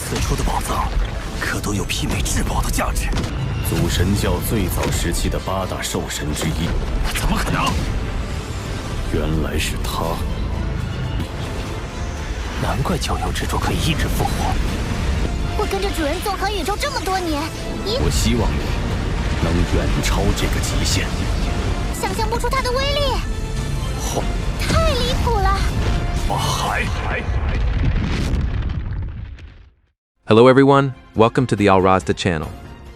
此处的宝藏可都有媲美至宝的价值。祖神教最早时期的8大兽神之一，怎么可能？原来是他。难怪九幽之主可以一直复活。我跟着主人纵横宇宙这么多年，我希望你能远超这个极限。想象不出他的威力，嚯，太离谱了！Hello everyone, welcome to the Alrazda channel.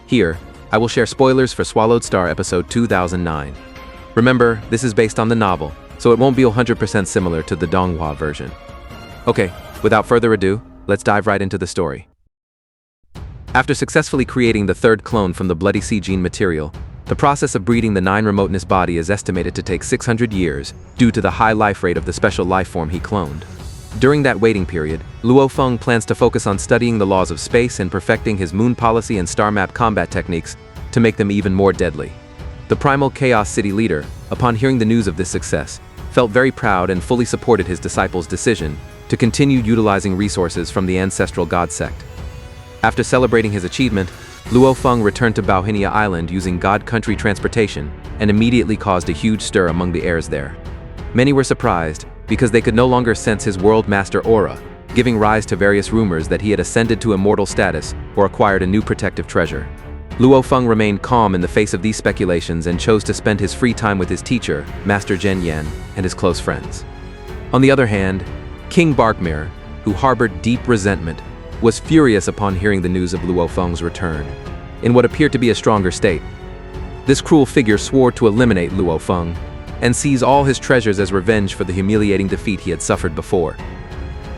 Here, I will share spoilers for SwallowedStar episode 2009. Remember, this is based on the novel, so it won't be 100% similar to the Donghua version. Okay, without further ado, let's dive right into the story. After successfully creating the third clone from the Bloody Sea gene material, the process of breeding the 9 remoteness body is estimated to take 600 years due to the high life rate of the special life form he cloned. During that waiting period, Luofeng plans to focus on studying the laws of space and perfecting his moon policy and star map combat techniques to make them even more deadly. The primal Chaos City leader, upon hearing the news of this success, felt very proud and fully supported his disciples' decision to continue utilizing resources from the ancestral god sect. After celebrating his achievement, Luofeng returned to Bauhinia Island using God Country transportation and immediately caused a huge stir among the heirs there. Many were surprised because they could no longer sense his World Master aura, giving rise to various rumors that he had ascended to immortal status or acquired a new protective treasure. Luofeng remained calm in the face of these speculations and chose to spend his free time with his teacher, Master Zhen Yan, and his close friends. On the other hand, King Barkmere, who harbored deep resentment, was furious upon hearing the news of Luofeng's return, in what appeared to be a stronger state. This cruel figure swore to eliminate Luofeng and seize all his treasures as revenge for the humiliating defeat he had suffered before.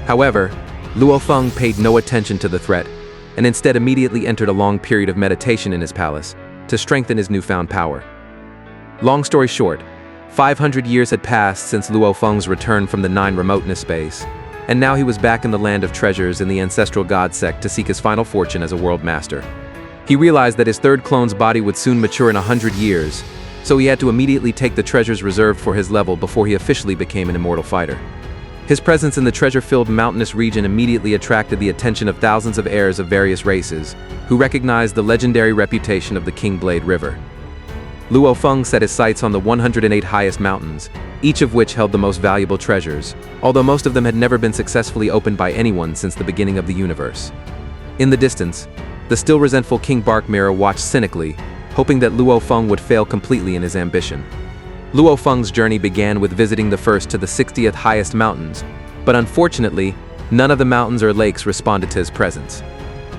However, Luofeng paid no attention to the threat and instead immediately entered a long period of meditation in his palace to strengthen his newfound power. Long story short, 500 years had passed since Luofeng's return from the 9 remoteness space, and now he was back in the land of treasures in the ancestral god sect to seek his final fortune as a world master. He realized that his third clone's body would soon mature in 100 years, so he had to immediately take the treasures reserved for his level before he officially became an immortal fighter. His presence in the treasure-filled mountainous region immediately attracted the attention of thousands of heirs of various races, who recognized the legendary reputation of the King Blade River. Luofeng set his sights on the 108 highest mountains, each of which held the most valuable treasures, although most of them had never been successfully opened by anyone since the beginning of the universe. In the distance, the still resentful King Barkmere watched cynically, hoping that Luofeng would fail completely in his ambition. Luofeng's journey began with visiting the first to the 60th highest mountains, but unfortunately, none of the mountains or lakes responded to his presence.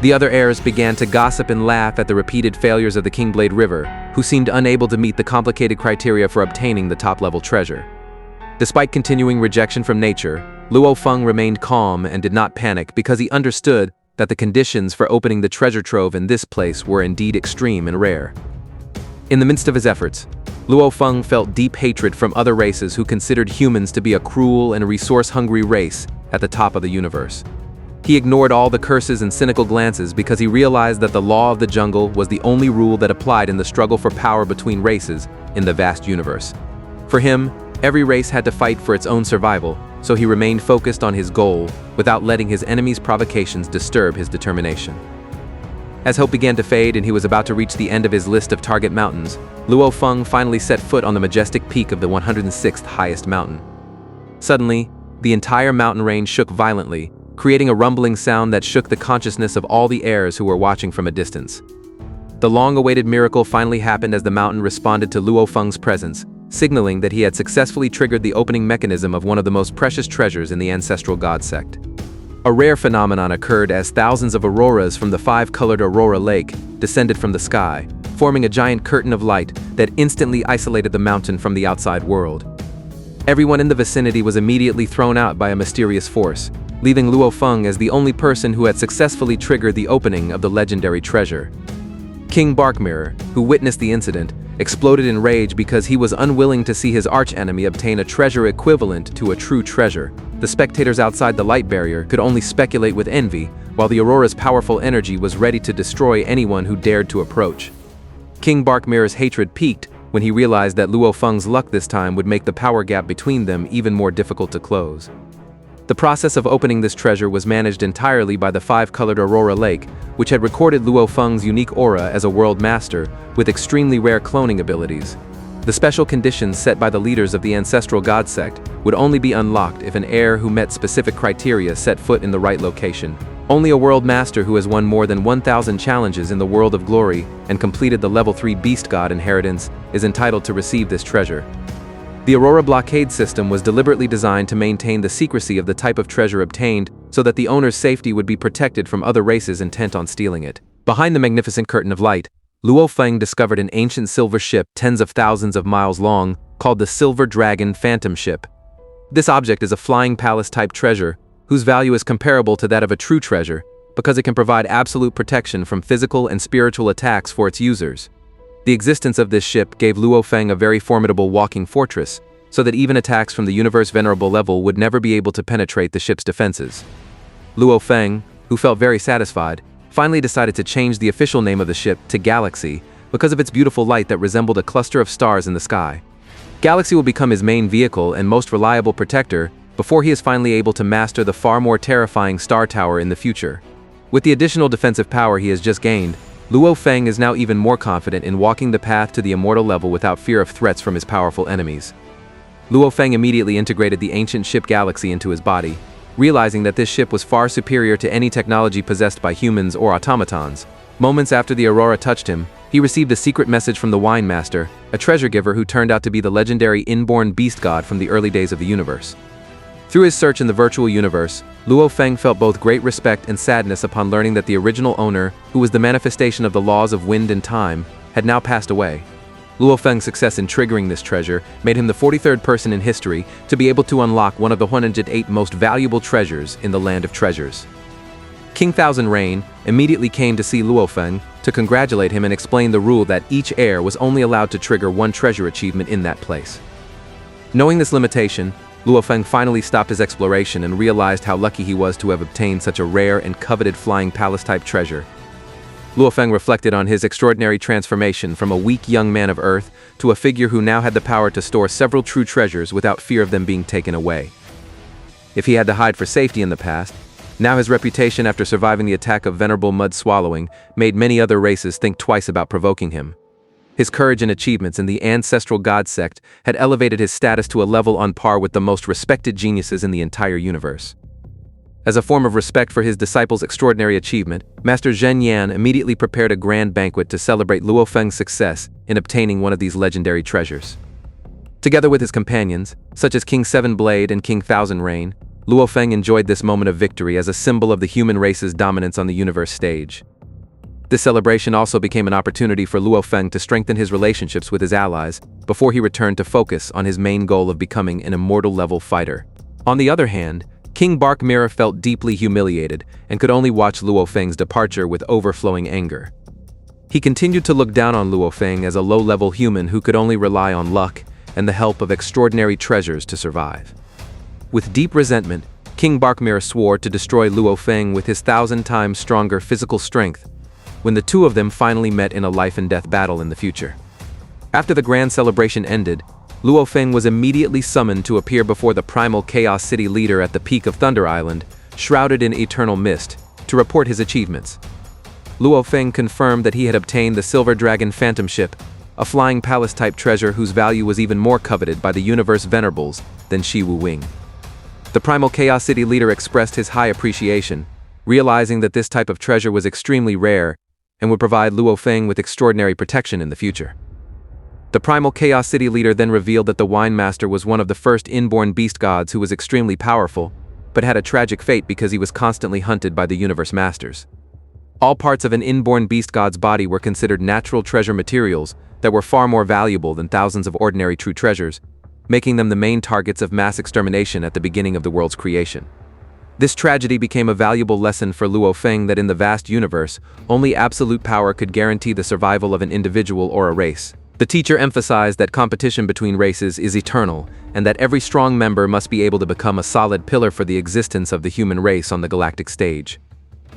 The other heirs began to gossip and laugh at the repeated failures of the King Blade River, who seemed unable to meet the complicated criteria for obtaining the top-level treasure. Despite continuing rejection from nature, Luofeng remained calm and did not panic because he understood that the conditions for opening the treasure trove in this place were indeed extreme and rare. In the midst of his efforts, Luofeng felt deep hatred from other races who considered humans to be a cruel and resource-hungry race at the top of the universe. He ignored all the curses and cynical glances because he realized that the law of the jungle was the only rule that applied in the struggle for power between races in the vast universe. For him, every race had to fight for its own survival, so he remained focused on his goal without letting his enemies' provocations disturb his determination. As hope began to fade and he was about to reach the end of his list of target mountains, Luofeng finally set foot on the majestic peak of the 106th highest mountain. Suddenly, the entire mountain range shook violently, creating a rumbling sound that shook the consciousness of all the heirs who were watching from a distance. The long-awaited miracle finally happened as the mountain responded to Luofeng's presence, signaling that he had successfully triggered the opening mechanism of one of the most precious treasures in the ancestral god sect. A rare phenomenon occurred as thousands of auroras from the 5-colored Aurora Lake descended from the sky, forming a giant curtain of light that instantly isolated the mountain from the outside world. Everyone in the vicinity was immediately thrown out by a mysterious force, leaving Luofeng as the only person who had successfully triggered the opening of the legendary treasure. King Barkmere, who witnessed the incident, exploded in rage because he was unwilling to see his archenemy obtain a treasure equivalent to a true treasure. The spectators outside the light barrier could only speculate with envy, while the Aurora's powerful energy was ready to destroy anyone who dared to approach. King Barkmere's hatred peaked when he realized that Luofeng's luck this time would make the power gap between them even more difficult to close. The process of opening this treasure was managed entirely by the five-colored Aurora Lake, which had recorded Luofeng's unique aura as a world master with extremely rare cloning abilities. The special conditions set by the leaders of the ancestral god sect would only be unlocked if an heir who met specific criteria set foot in the right location. Only a world master who has won more than 1,000 challenges in the world of glory and completed the level 3 beast god inheritance is entitled to receive this treasure. The Aurora blockade system was deliberately designed to maintain the secrecy of the type of treasure obtained so that the owner's safety would be protected from other races intent on stealing it. Behind the magnificent curtain of light, Luofeng discovered an ancient silver ship tens of thousands of miles long called the Silver Dragon Phantom Ship. This object is a flying palace-type treasure whose value is comparable to that of a true treasure because it can provide absolute protection from physical and spiritual attacks for its users. The existence of this ship gave Luofeng a very formidable walking fortress, so that even attacks from the universe venerable level would never be able to penetrate the ship's defenses. Luofeng, who felt very satisfied, finally decided to change the official name of the ship to Galaxy because of its beautiful light that resembled a cluster of stars in the sky. Galaxy will become his main vehicle and most reliable protector before he is finally able to master the far more terrifying Star Tower in the future. With the additional defensive power he has just gained, Luofeng is now even more confident in walking the path to the Immortal level without fear of threats from his powerful enemies. Luofeng immediately integrated the ancient ship Galaxy into his body, realizing that this ship was far superior to any technology possessed by humans or automatons. Moments after the Aurora touched him, he received a secret message from the Wine Master, a treasure giver who turned out to be the legendary inborn beast god from the early days of the universe. Through his search in the virtual universe, Luofeng felt both great respect and sadness upon learning that the original owner, who was the manifestation of the laws of wind and time, had now passed away. Luofeng's success in triggering this treasure made him the 43rd person in history to be able to unlock one of the 108 most valuable treasures in the Land of Treasures. King Thousand Reign immediately came to see Luofeng to congratulate him and explain the rule that each heir was only allowed to trigger one treasure achievement in that place. Knowing this limitation, Luofeng finally stopped his exploration and realized how lucky he was to have obtained such a rare and coveted flying palace-type treasure. Luofeng reflected on his extraordinary transformation from a weak young man of Earth to a figure who now had the power to store several true treasures without fear of them being taken away. If he had to hide for safety in the past, now his reputation after surviving the attack of venerable mud swallowing made many other races think twice about provoking him. His courage and achievements in the ancestral god sect had elevated his status to a level on par with the most respected geniuses in the entire universe. As a form of respect for his disciple's extraordinary achievement, Master Zhen Yan immediately prepared a grand banquet to celebrate Luofeng's success in obtaining one of these legendary treasures. Together with his companions, such as King Seven Blade and King Thousand Reign, Luofeng enjoyed this moment of victory as a symbol of the human race's dominance on the universe stage. This celebration also became an opportunity for Luofeng to strengthen his relationships with his allies before he returned to focus on his main goal of becoming an immortal level fighter. On the other hand, King Bark Mirror felt deeply humiliated and could only watch Luofeng's departure with overflowing anger. He continued to look down on Luofeng as a low-level human who could only rely on luck and the help of extraordinary treasures to survive. With deep resentment, King Bark Mirror swore to destroy Luofeng with his 1,000 times stronger physical strength when the two of them finally met in a life-and-death battle in the future. After the grand celebration ended, Luofeng was immediately summoned to appear before the primal Chaos City leader at the peak of Thunder Island, shrouded in eternal mist, to report his achievements. Luofeng confirmed that he had obtained the Silver Dragon Phantom Ship, a flying palace-type treasure whose value was even more coveted by the universe venerables than Shi Wu Wing. The primal Chaos City leader expressed his high appreciation, realizing that this type of treasure was extremely rare and would provide Luofeng with extraordinary protection in the future. The primal Chaos City leader then revealed that the Wine Master was one of the first inborn beast gods who was extremely powerful, but had a tragic fate because he was constantly hunted by the universe masters. All parts of an inborn beast god's body were considered natural treasure materials that were far more valuable than thousands of ordinary true treasures, making them the main targets of mass extermination at the beginning of the world's creation. This tragedy became a valuable lesson for Luofeng that in the vast universe, only absolute power could guarantee the survival of an individual or a race. The teacher emphasized that competition between races is eternal, and that every strong member must be able to become a solid pillar for the existence of the human race on the galactic stage.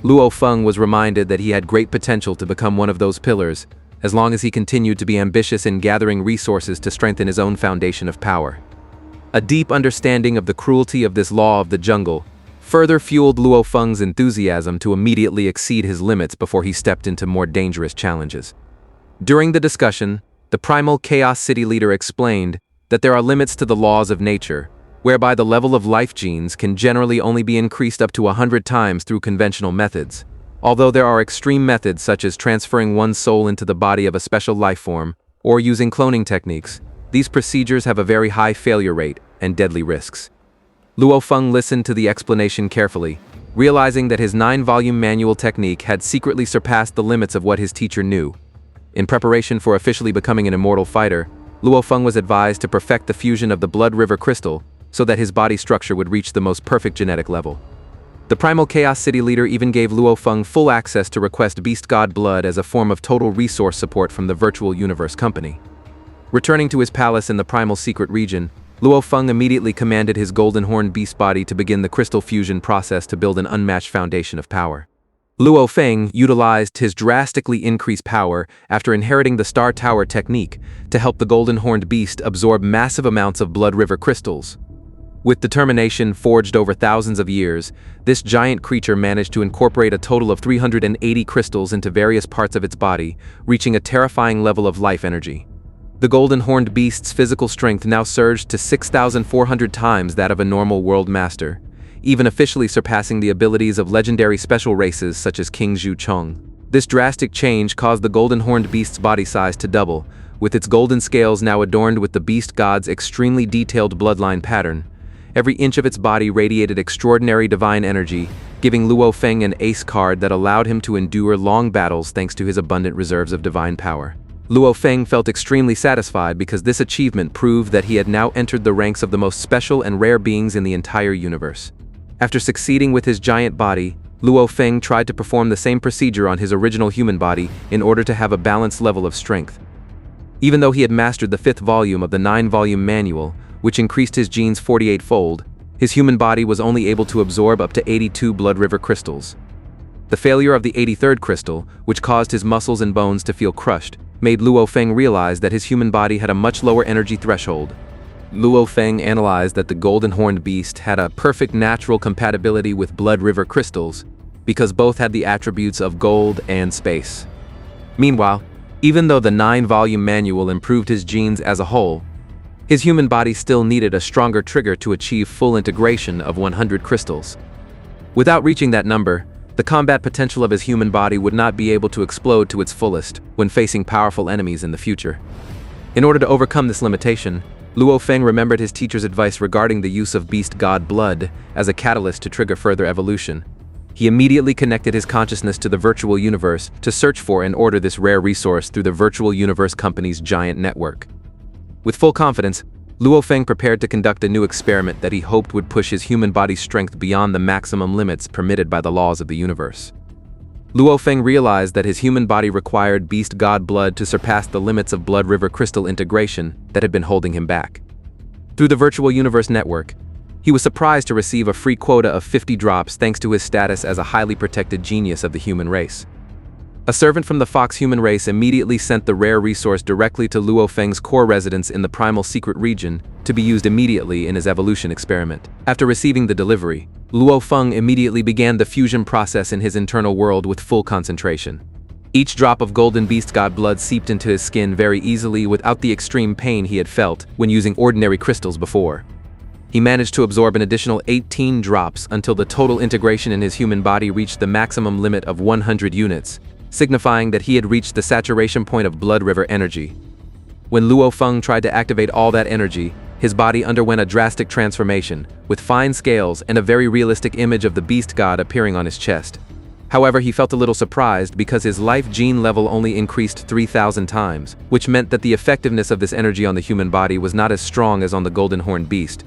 Luofeng was reminded that he had great potential to become one of those pillars, as long as he continued to be ambitious in gathering resources to strengthen his own foundation of power. A deep understanding of the cruelty of this law of the jungle further fueled Luofeng's enthusiasm to immediately exceed his limits before he stepped into more dangerous challenges. During the discussion, the primal Chaos City leader explained that there are limits to the laws of nature, whereby the level of life genes can generally only be increased up to 100 times through conventional methods. Although there are extreme methods such as transferring one's soul into the body of a special life form or using cloning techniques, these procedures have a very high failure rate and deadly risks. Luofeng listened to the explanation carefully, realizing that his 9-volume manual technique had secretly surpassed the limits of what his teacher knew. In preparation for officially becoming an immortal fighter, Luofeng was advised to perfect the fusion of the Blood River Crystal so that his body structure would reach the most perfect genetic level. The primal Chaos City leader even gave Luofeng full access to request Beast God blood as a form of total resource support from the Virtual Universe Company. Returning to his palace in the primal secret region, Luofeng immediately commanded his golden horned beast body to begin the crystal fusion process to build an unmatched foundation of power. Luofeng utilized his drastically increased power after inheriting the Star Tower technique to help the golden horned beast absorb massive amounts of Blood River crystals. With determination forged over thousands of years, this giant creature managed to incorporate a total of 380 crystals into various parts of its body, reaching a terrifying level of life energy. The golden horned beast's physical strength now surged to 6,400 times that of a normal world master, even officially surpassing the abilities of legendary special races such as King Zhu Chong. This drastic change caused the golden horned beast's body size to double, with its golden scales now adorned with the beast god's extremely detailed bloodline pattern. Every inch of its body radiated extraordinary divine energy, giving Luofeng an ace card that allowed him to endure long battles thanks to his abundant reserves of divine power. Luofeng felt extremely satisfied because this achievement proved that he had now entered the ranks of the most special and rare beings in the entire universe. After succeeding with his giant body, Luofeng tried to perform the same procedure on his original human body in order to have a balanced level of strength. Even though he had mastered the 5th volume of the 9-volume manual, which increased his genes 48-fold, his human body was only able to absorb up to 82 Blood River crystals. The failure of the 83rd crystal, which caused his muscles and bones to feel crushed, made Luofeng realize that his human body had a much lower energy threshold. Luofeng analyzed that the golden horned beast had a perfect natural compatibility with Blood River crystals because both had the attributes of gold and space. Meanwhile, even though the 9-volume manual improved his genes as a whole, his human body still needed a stronger trigger to achieve full integration of 100 crystals. Without reaching that number, the combat potential of his human body would not be able to explode to its fullest when facing powerful enemies in the future. In order to overcome this limitation, Luofeng remembered his teacher's advice regarding the use of Beast God blood as a catalyst to trigger further evolution. He immediately connected his consciousness to the virtual universe to search for and order this rare resource through the Virtual Universe Company's giant network. With full confidence, Luofeng prepared to conduct a new experiment that he hoped would push his human body's strength beyond the maximum limits permitted by the laws of the universe. Luofeng realized that his human body required Beast God blood to surpass the limits of Blood River crystal integration that had been holding him back. Through the Virtual Universe Network, he was surprised to receive a free quota of 50 drops thanks to his status as a highly protected genius of the human race. A servant from the Fox human race immediately sent the rare resource directly to Luofeng's core residence in the primal secret region to be used immediately in his evolution experiment. After receiving the delivery, Luofeng immediately began the fusion process in his internal world with full concentration. Each drop of golden beast god blood seeped into his skin very easily without the extreme pain he had felt when using ordinary crystals before. He managed to absorb an additional 18 drops until the total integration in his human body reached the maximum limit of 100 units, signifying that he had reached the saturation point of Blood River energy. When Luofeng tried to activate all that energy, his body underwent a drastic transformation, with fine scales and a very realistic image of the beast god appearing on his chest. However, he felt a little surprised because his life gene level only increased 3,000 times, which meant that the effectiveness of this energy on the human body was not as strong as on the golden horned beast.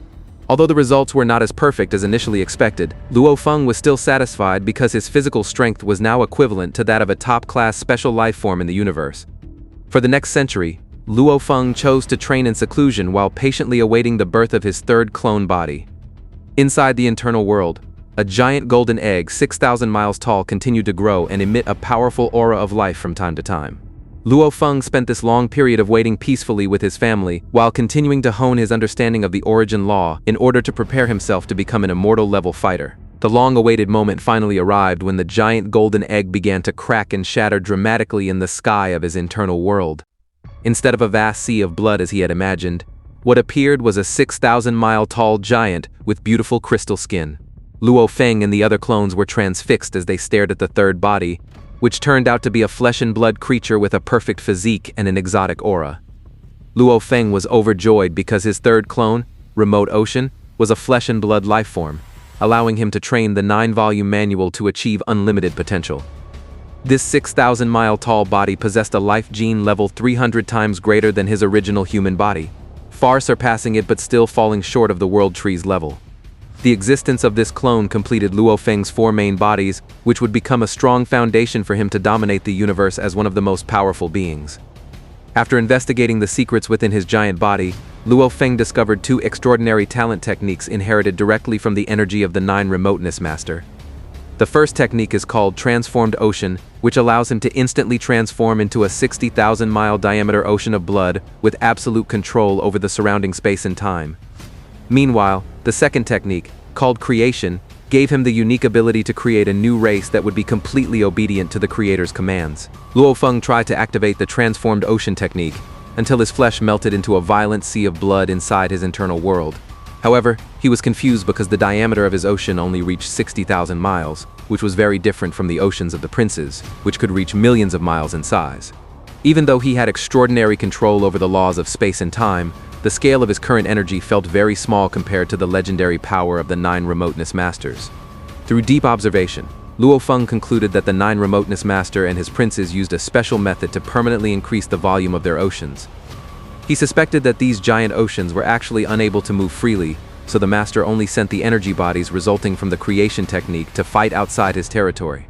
Although the results were not as perfect as initially expected, Luofeng was still satisfied because his physical strength was now equivalent to that of a top-class special life form in the universe. For the next century, Luofeng chose to train in seclusion while patiently awaiting the birth of his third clone body. Inside the internal world, a giant golden egg 6,000 miles tall continued to grow and emit a powerful aura of life from time to time. Luofeng spent this long period of waiting peacefully with his family while continuing to hone his understanding of the origin law in order to prepare himself to become an immortal level fighter. The long-awaited moment finally arrived when the giant golden egg began to crack and shatter dramatically in the sky of his internal world. Instead of a vast sea of blood as he had imagined, what appeared was a 6,000-mile-tall giant with beautiful crystal skin. Luofeng and the other clones were transfixed as they stared at the third body, which turned out to be a flesh-and-blood creature with a perfect physique and an exotic aura. Luofeng was overjoyed because his third clone, Remote Ocean, was a flesh-and-blood lifeform, allowing him to train the 9-volume manual to achieve unlimited potential. This 6,000-mile-tall body possessed a life gene level 300 times greater than his original human body, far surpassing it but still falling short of the World Tree's level. The existence of this clone completed Luofeng's 4 main bodies, which would become a strong foundation for him to dominate the universe as one of the most powerful beings. After investigating the secrets within his giant body, Luofeng discovered 2 extraordinary talent techniques inherited directly from the energy of the 9 Remoteness Master. The first technique is called Transformed Ocean, which allows him to instantly transform into a 60,000-mile diameter ocean of blood with absolute control over the surrounding space and time. Meanwhile, the second technique, called Creation, gave him the unique ability to create a new race that would be completely obedient to the Creator's commands. Luofeng tried to activate the Transformed Ocean technique until his flesh melted into a violent sea of blood inside his internal world. However, he was confused because the diameter of his ocean only reached 60,000 miles, which was very different from the oceans of the princes, which could reach millions of miles in size. Even though he had extraordinary control over the laws of space and time, the scale of his current energy felt very small compared to the legendary power of the 9 Remoteness Masters. Through deep observation, Luofeng concluded that the 9 Remoteness Master and his princes used a special method to permanently increase the volume of their oceans. He suspected that these giant oceans were actually unable to move freely, so the Master only sent the energy bodies resulting from the Creation technique to fight outside his territory.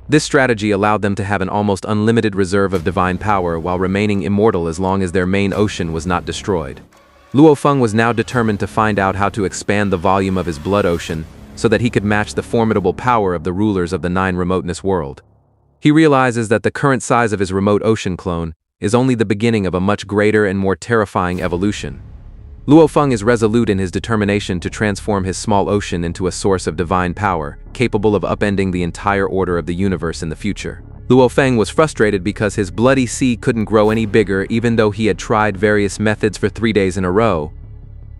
This strategy allowed them to have an almost unlimited reserve of divine power while remaining immortal as long as their main ocean was not destroyed. Luofeng was now determined to find out how to expand the volume of his blood ocean so that he could match the formidable power of the rulers of the 9 Remoteness world. He realizes that the current size of his remote ocean clone is only the beginning of a much greater and more terrifying evolution. Luofeng is resolute in his determination to transform his small ocean into a source of divine power, capable of upending the entire order of the universe in the future. Luofeng was frustrated because his bloody sea couldn't grow any bigger even though he had tried various methods for 3 days in a row.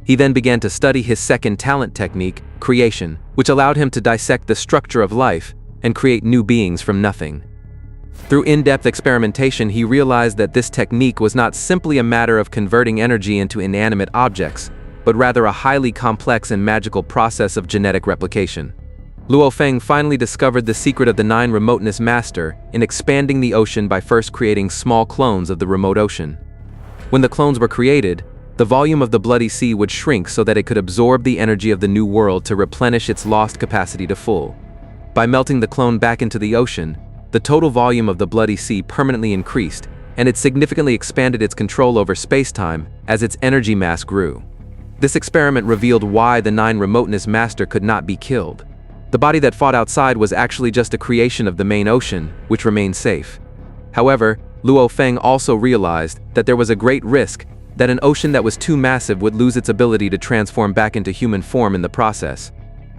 He then began to study his second talent technique, Creation, which allowed him to dissect the structure of life and create new beings from nothing. Through in-depth experimentation, he realized that this technique was not simply a matter of converting energy into inanimate objects, but rather a highly complex and magical process of genetic replication. Luofeng finally discovered the secret of the 9 Remoteness Master in expanding the ocean by first creating small clones of the remote ocean. When the clones were created, the volume of the bloody sea would shrink so that it could absorb the energy of the new world to replenish its lost capacity to full. By melting the clone back into the ocean, the total volume of the bloody sea permanently increased, and it significantly expanded its control over space-time as its energy mass grew. This experiment revealed why the 9 Remoteness Master could not be killed. The body that fought outside was actually just a creation of the main ocean, which remained safe. However, Luofeng also realized that there was a great risk that an ocean that was too massive would lose its ability to transform back into human form in the process.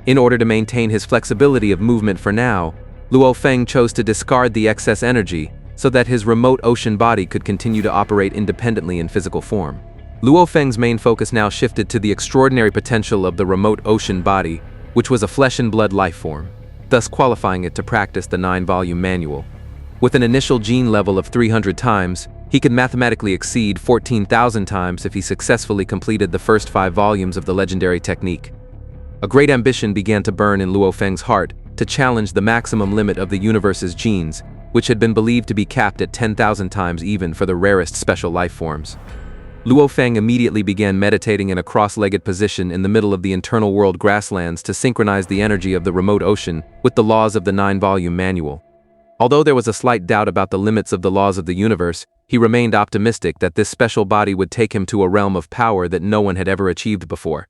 In order to maintain his flexibility of movement for now, Luofeng chose to discard the excess energy so that his remote ocean body could continue to operate independently in physical form. Luofeng's main focus now shifted to the extraordinary potential of the remote ocean body, which was a flesh and blood life form, thus qualifying it to practice the 9-volume manual. With an initial gene level of 300 times, he could mathematically exceed 14,000 times if he successfully completed the first 5 volumes of the legendary technique. A great ambition began to burn in Luofeng's heart to challenge the maximum limit of the universe's genes, which had been believed to be capped at 10,000 times even for the rarest special life forms. Luofeng immediately began meditating in a cross-legged position in the middle of the internal world grasslands to synchronize the energy of the remote ocean with the laws of the 9-volume manual. Although there was a slight doubt about the limits of the laws of the universe, he remained optimistic that this special body would take him to a realm of power that no one had ever achieved before.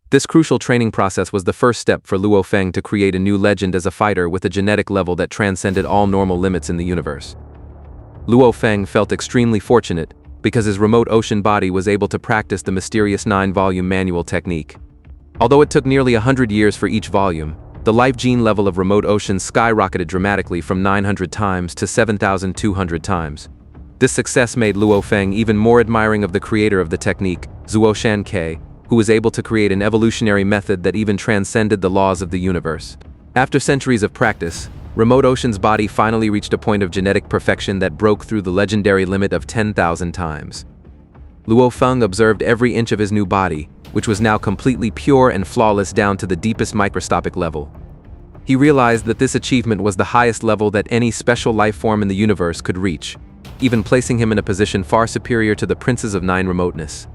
This crucial training process was the first step for Luofeng to create a new legend as a fighter with a genetic level that transcended all normal limits in the universe. Luofeng felt extremely fortunate because his remote ocean body was able to practice the mysterious 9-volume manual technique. Although it took nearly 100 years for each volume, the life gene level of remote ocean skyrocketed dramatically from 900 times to 7,200 times. This success made Luofeng even more admiring of the creator of the technique, Zhuo-Shan-Ke, who was able to create an evolutionary method that even transcended the laws of the universe. After centuries of practice, Remote Ocean's body finally reached a point of genetic perfection that broke through the legendary limit of 10,000 times. Luofeng observed every inch of his new body, which was now completely pure and flawless down to the deepest microscopic level. He realized that this achievement was the highest level that any special life form in the universe could reach, even placing him in a position far superior to the Princes of Nine Remoteness.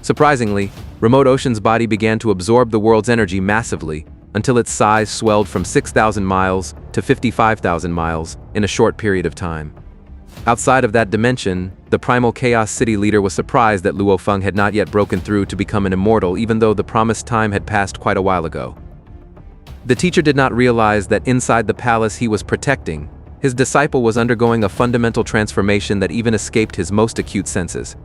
Surprisingly, Remote Ocean's body began to absorb the world's energy massively, until its size swelled from 6,000 miles to 55,000 miles in a short period of time. Outside of that dimension, the Primal Chaos City leader was surprised that Luofeng had not yet broken through to become an immortal, even though the promised time had passed quite a while ago. The teacher did not realize that inside the palace he was protecting, his disciple was undergoing a fundamental transformation that even escaped his most acute senses.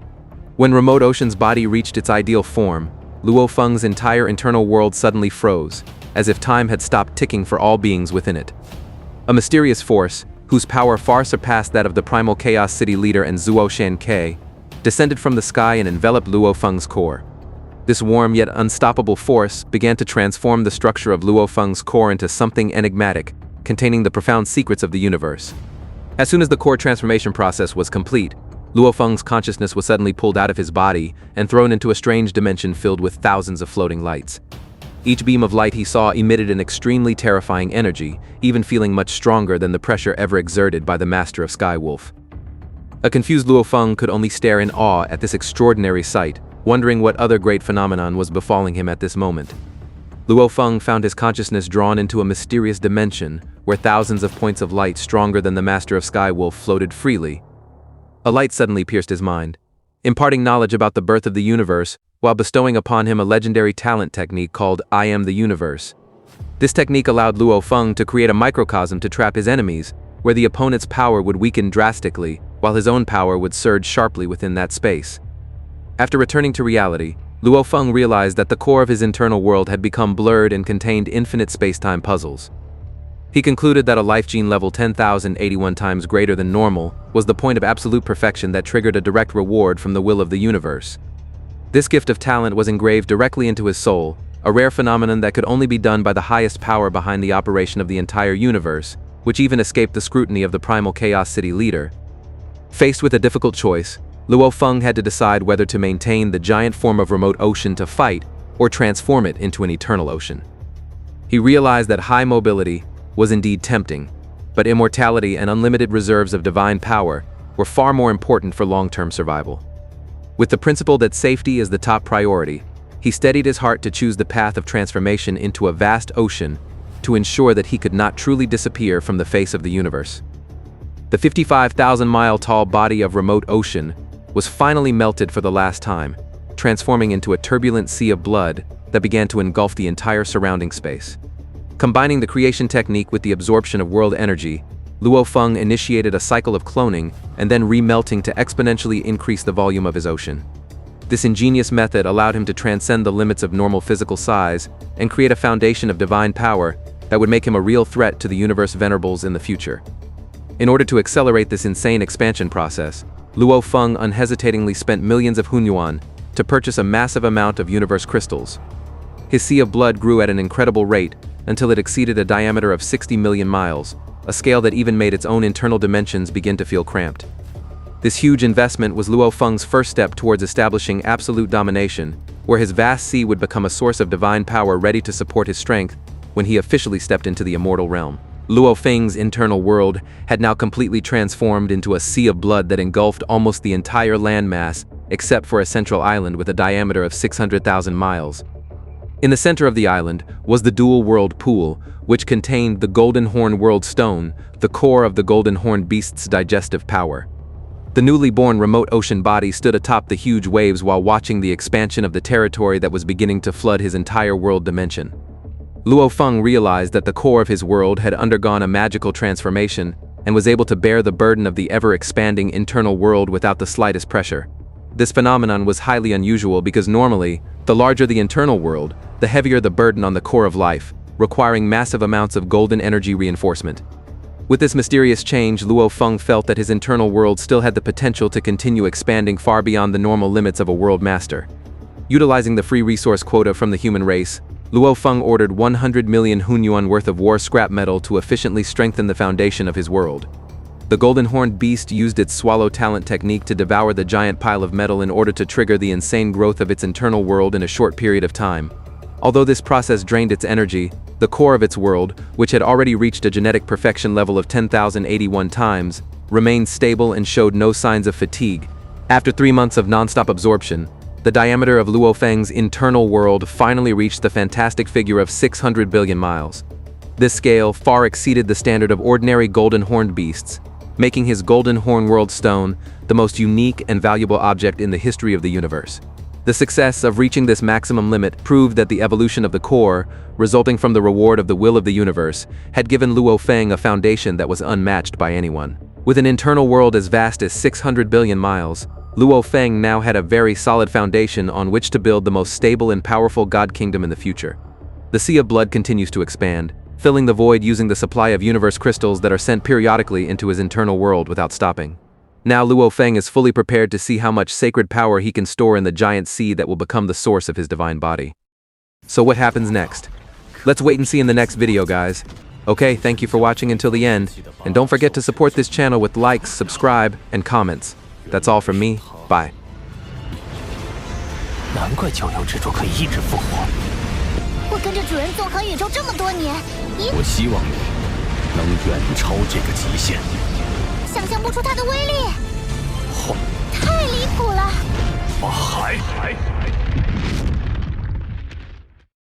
When Remote Ocean's body reached its ideal form, Luofeng's entire internal world suddenly froze, as if time had stopped ticking for all beings within it. A mysterious force, whose power far surpassed that of the Primal Chaos City leader and Zhuo-Shan-Ke, descended from the sky and enveloped Luofeng's core. This warm yet unstoppable force began to transform the structure of Luofeng's core into something enigmatic, containing the profound secrets of the universe. As soon as the core transformation process was complete, Luofeng's consciousness was suddenly pulled out of his body and thrown into a strange dimension filled with thousands of floating lights. Each beam of light he saw emitted an extremely terrifying energy, even feeling much stronger than the pressure ever exerted by the master of Skywolf. A confused Luofeng could only stare in awe at this extraordinary sight, wondering what other great phenomenon was befalling him at this moment. Luofeng found his consciousness drawn into a mysterious dimension where thousands of points of light stronger than the master of Skywolf floated freely. A light suddenly pierced his mind, imparting knowledge about the birth of the universe while bestowing upon him a legendary talent technique called I Am the Universe. This technique allowed Luofeng to create a microcosm to trap his enemies, where the opponent's power would weaken drastically, while his own power would surge sharply within that space. After returning to reality, Luofeng realized that the core of his internal world had become blurred and contained infinite space-time puzzles. He concluded that a life gene level 10,081 times greater than normal was the point of absolute perfection that triggered a direct reward from the will of the universe. This gift of talent was engraved directly into his soul, a rare phenomenon that could only be done by the highest power behind the operation of the entire universe, which even escaped the scrutiny of the Primal Chaos City leader. Faced with a difficult choice, Luofeng had to decide whether to maintain the giant form of Remote Ocean to fight or transform it into an eternal ocean. He realized that high mobility was indeed tempting, but immortality and unlimited reserves of divine power were far more important for long-term survival. With the principle that safety is the top priority, he steadied his heart to choose the path of transformation into a vast ocean to ensure that he could not truly disappear from the face of the universe. The 55,000-mile-tall body of Remote Ocean was finally melted for the last time, transforming into a turbulent sea of blood that began to engulf the entire surrounding space. Combining the creation technique with the absorption of world energy, Luofeng initiated a cycle of cloning and then remelting to exponentially increase the volume of his ocean. This ingenious method allowed him to transcend the limits of normal physical size and create a foundation of divine power that would make him a real threat to the universe venerables in the future. In order to accelerate this insane expansion process, Luofeng unhesitatingly spent millions of hunyuan to purchase a massive amount of universe crystals. His sea of blood grew at an incredible rate until it exceeded a diameter of 60 million miles, a scale that even made its own internal dimensions begin to feel cramped. This huge investment was Luofeng's first step towards establishing absolute domination, where his vast sea would become a source of divine power ready to support his strength when he officially stepped into the immortal realm. Luofeng's internal world had now completely transformed into a sea of blood that engulfed almost the entire landmass except for a central island with a diameter of 600,000 miles. In the center of the island was the dual world pool, which contained the Golden Horn World Stone, the core of the Golden Horn Beast's digestive power. The newly born Remote Ocean body stood atop the huge waves while watching the expansion of the territory that was beginning to flood his entire world dimension. Luofeng realized that the core of his world had undergone a magical transformation, and was able to bear the burden of the ever-expanding internal world without the slightest pressure. This phenomenon was highly unusual because normally, the larger the internal world, the heavier the burden on the core of life, requiring massive amounts of golden energy reinforcement. With this mysterious change, Luofeng felt that his internal world still had the potential to continue expanding far beyond the normal limits of a world master. Utilizing the free resource quota from the human race, Luofeng ordered 100 million Hunyuan worth of war scrap metal to efficiently strengthen the foundation of his world. The golden horned beast used its swallow talent technique to devour the giant pile of metal in order to trigger the insane growth of its internal world in a short period of time. Although this process drained its energy, the core of its world, which had already reached a genetic perfection level of 10,081 times, remained stable and showed no signs of fatigue. After 3 months of non-stop absorption, the diameter of Luofeng's internal world finally reached the fantastic figure of 600 billion miles. This scale far exceeded the standard of ordinary golden horned beasts, making his golden horn world stone the most unique and valuable object in the history of the universe. The success of reaching this maximum limit proved that the evolution of the core, resulting from the reward of the will of the universe, had given Luofeng a foundation that was unmatched by anyone. With an internal world as vast as 600 billion miles, Luofeng now had a very solid foundation on which to build the most stable and powerful god kingdom in the future. The Sea of Blood continues to expand, filling the void using the supply of universe crystals that are sent periodically into his internal world without stopping. Now Luofeng is fully prepared to see how much sacred power he can store in the giant sea that will become the source of his divine body. So what happens next? Let's wait and see in the next video, guys. Okay, thank you for watching until the end, and don't forget to support this channel with likes, subscribe, and comments. That's all from me. Bye. 难怪九幽之主可以一直复活。我跟着主人纵横宇宙这么多年，我希望你能远超这个极限。想象不出他的威力，嚯，太离谱了。还